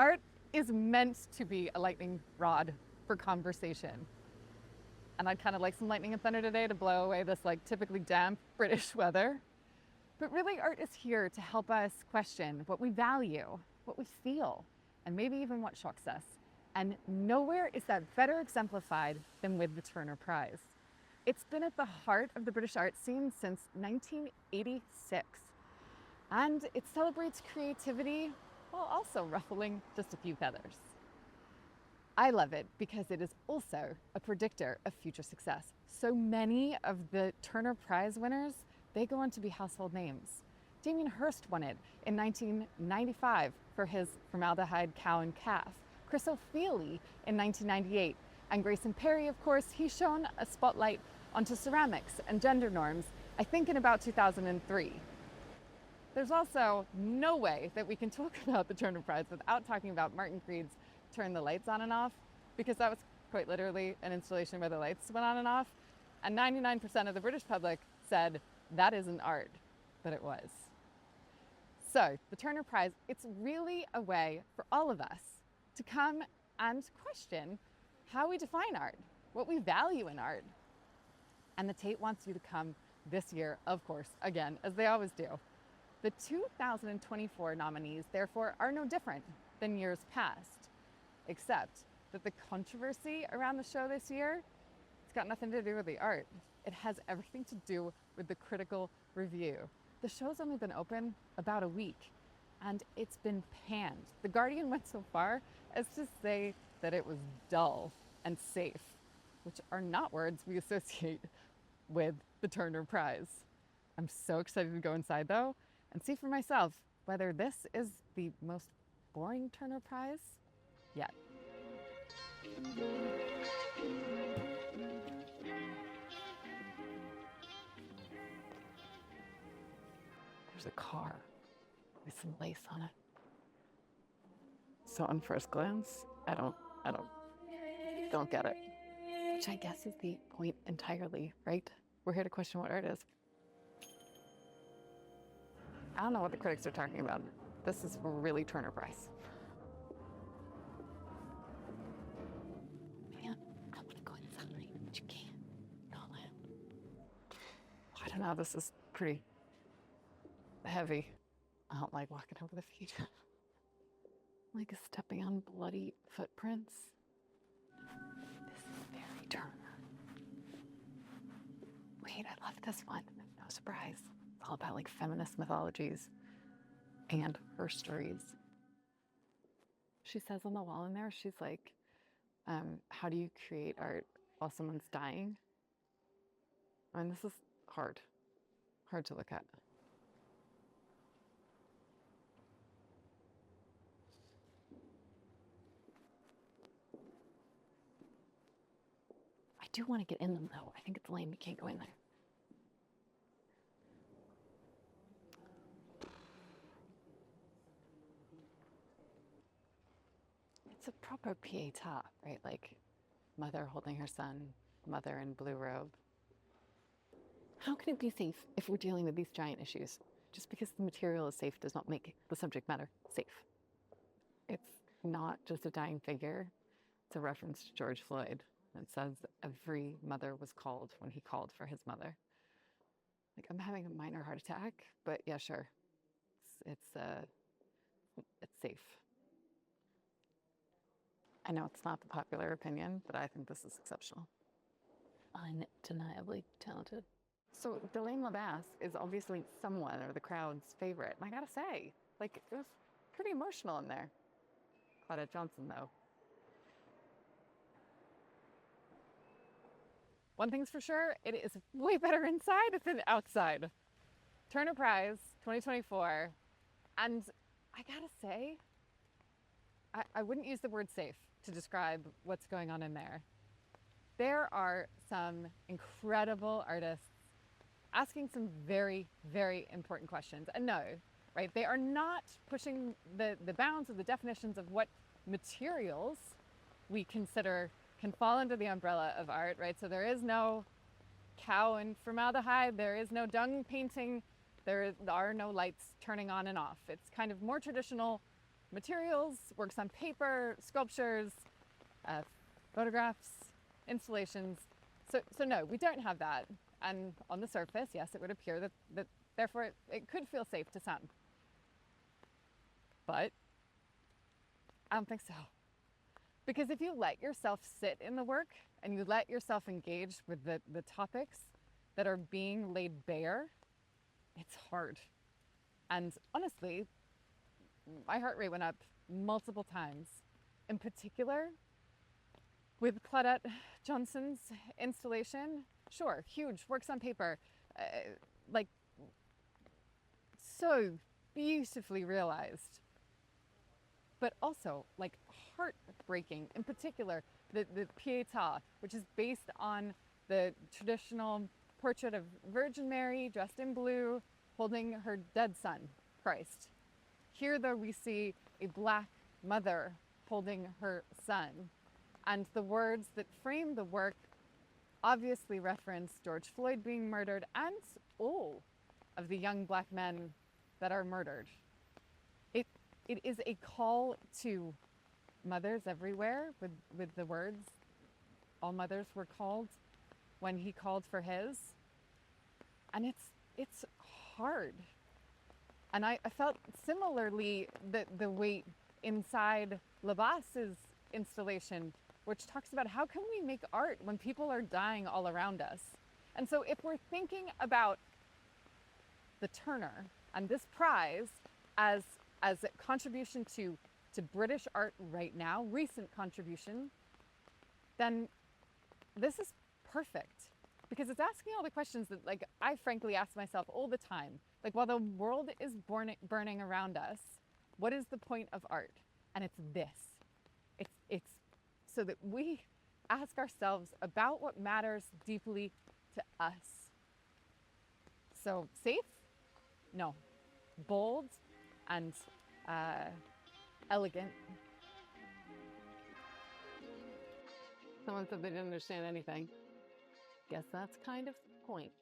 Art is meant to be a lightning rod for conversation. And I'd kind of like some lightning and thunder today to blow away this like typically damp British weather. But really, art is here to help us question what we value, what we feel, and maybe even what shocks us. And nowhere is that better exemplified than with the Turner Prize. It's been at the heart of the British art scene since 1986. And it celebrates creativity while also ruffling just a few feathers. I love it because it is also a predictor of future success. So many of the Turner Prize winners, they go on to be household names. Damien Hirst won it in 1995 for his Formaldehyde Cow and Calf. Chris O'Feely in 1998. And Grayson Perry, of course, he shone a spotlight onto ceramics and gender norms, I think in about 2003. There's also no way that we can talk about the Turner Prize without talking about Martin Creed's Turn the Lights On and Off, because that was quite literally an installation where the lights went on and off. And 99% of the British public said that isn't art, but it was. So the Turner Prize, it's really a way for all of us to come and question how we define art, what we value in art. And the Tate wants you to come this year, of course, again, as they always do. The 2024 nominees, therefore, are no different than years past, except that the controversy around the show this year, it's got nothing to do with the art. It has everything to do with the critical review. The show's only been open about a week, and it's been panned. The Guardian went so far as to say that it was dull and safe, which are not words we associate with the Turner Prize. I'm so excited to go inside, though, and see for myself whether this is the most boring Turner Prize yet. There's a car with some lace on it. So on first glance, I don't get it. Which I guess is the point entirely, right? We're here to question what art is. I don't know what the critics are talking about. This is really Turner Prize. Man, I want to go inside, but you can't. Not allowed. I don't know, this is pretty heavy. I don't like walking over the feet. Like stepping on bloody footprints. This is very Turner. Wait, I love this one. No surprise. It's all about like feminist mythologies and her stories. She says on the wall in there, she's like, how do you create art while someone's dying? I mean, this is hard to look at. I do want to get in them though. I think it's lame, you can't go in there. It's a proper Pietà, right? Like mother holding her son, mother in blue robe. How can it be safe if we're dealing with these giant issues? Just because the material is safe does not make the subject matter safe. It's not just a dying figure. It's a reference to George Floyd. It says every mother was called when he called for his mother. Like, I'm having a minor heart attack, but yeah, sure. It's safe. I know it's not the popular opinion, but I think this is exceptional. Undeniably talented. So Delaine Le Bas is obviously someone or the crowd's favorite. And I gotta say, like, it was pretty emotional in there. Claudette Johnson, though. One thing's for sure, it is way better inside than outside. Turner Prize 2024. And I gotta say, I wouldn't use the word safe to describe what's going on in there. There are some incredible artists asking some very, very important questions. And no, right, they are not pushing the bounds of the definitions of what materials we consider can fall under the umbrella of art, right? So there is no cow and formaldehyde, there is no dung painting, there are no lights turning on and off. It's kind of more traditional materials, works on paper, sculptures, uh, photographs, installations. So no, we don't have that. And on the surface, yes, it would appear that therefore it could feel safe to some. But I don't think so. Because if you let yourself sit in the work and you let yourself engage with the topics that are being laid bare, it's hard. And honestly, my heart rate went up multiple times. In particular, with Claudette Johnson's installation, sure, huge, works on paper, like so beautifully realized, but also like heartbreaking. In particular, the Pietà, which is based on the traditional portrait of Virgin Mary dressed in blue, holding her dead son, Christ. Here, though, we see a Black mother holding her son. And the words that frame the work obviously reference George Floyd being murdered and all of the young Black men that are murdered. It is a call to mothers everywhere with the words, all mothers were called when he called for his. And it's hard. And I felt similarly the weight inside Le Bas's installation, which talks about how can we make art when people are dying all around us. And so if we're thinking about the Turner and this prize as a contribution to British art right now, recent contribution, then this is perfect. Because it's asking all the questions that, like, I frankly ask myself all the time. Like, while the world is burning around us, what is the point of art? And it's this. It's so that we ask ourselves about what matters deeply to us. So safe? No. Bold and elegant. Someone said they didn't understand anything. Guess that's kind of the point.